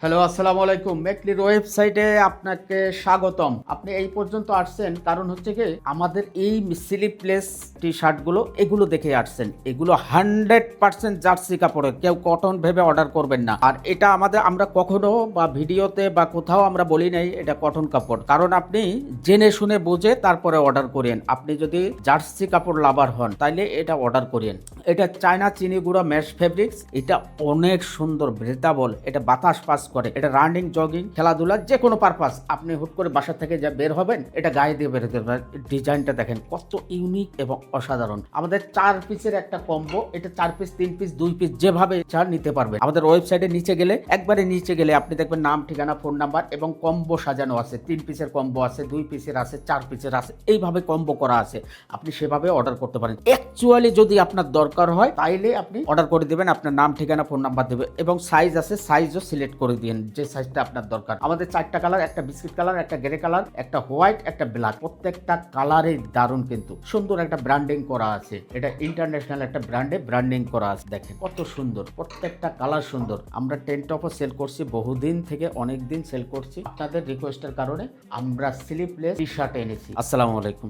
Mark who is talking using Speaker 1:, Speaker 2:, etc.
Speaker 1: Hello, আসসালামু আলাইকুম। মেকলির ওয়েবসাইটে আপনাকে স্বাগতম। আপনি এই পর্যন্ত আসছেন কারণ হচ্ছে কি আমাদের এই স্লিপলেস টি শার্টগুলো এগুলো দেখে আসছেন। এগুলো 100% জার্সি কাপড়ের, কেউ কটন ভেবে অর্ডার করবেন না। আর এটা আমরা কখনো বা ভিডিওতে বা কোথাও আমরা বলি নাই এটা কটন কাপড়, কারণ আপনি জেনে শুনে বুঝে তারপরে অর্ডার করেন। আপনি যদি জার্সি কাপড় লাভার হন তাইলে এটা অর্ডার করেন। এটা চায়না চিনি গুঁড়া মেশ ফেব্রিক্স। এটা অনেক সুন্দর, ব্রেথাবল। এটা বাতাস পাস করে। এটা রানিং, জগিং, খেলাধুলা যে কোনো পারপাস। আপনি হুট করে বাসা থেকে যা বের হবেন এটা গায়ে দিয়ে বেরোতে পারেন। ডিজাইনটা দেখেন কত ইউনিক এবং অসাধারণ। আমাদের 4 পিসের একটা কম্বো। এটা 4 পিস, 3 পিস, 2 পিস যেভাবে চান নিতে পারবেন। আমাদের ওয়েবসাইটে একবারে নিচে গেলে আপনি দেখবেন নাম, ঠিকানা, ফোন নাম্বার এবং কম্বো সাজানো আছে। 3 পিসের কম্বো আছে, 2 পিসের আছে, 4 পিসের আছে, এইভাবে কম্বো করা আছে। আপনি সেভাবে অর্ডার করতে পারেন। অ্যাকচুয়ালি যদি আপনার দরকার হয় তাইলে আপনি অর্ডার করে দিবেন, আপনার নাম, ঠিকানা, ফোন নাম্বার দেবে এবং সাইজ আছে, সাইজও সিলেক্ট করে দিন যে সাইজটা আপনার দরকার। আমাদের 4টা কালার, একটা বিস্কিট কালার, একটা গ্রে কালার, একটা হোয়াইট, একটা ব্ল্যাক। প্রত্যেকটা কালারে দারুণ, কিন্তু সুন্দর একটা ব্র্যান্ডিং করা আছে। এটা ইন্টারন্যাশনাল একটা ব্র্যান্ডে ব্র্যান্ডিং করা আছে। দেখেন কত সুন্দর, প্রত্যেকটা কালার সুন্দর। আমরা 10 টপও সেল করছি, বহুদিন থেকে অনেক দিন সেল করছি। আপনাদের রিকোয়েস্টের কারণে আমরা স্লিপলেস টি শার্ট এনেছি। আসসালামু আলাইকুম।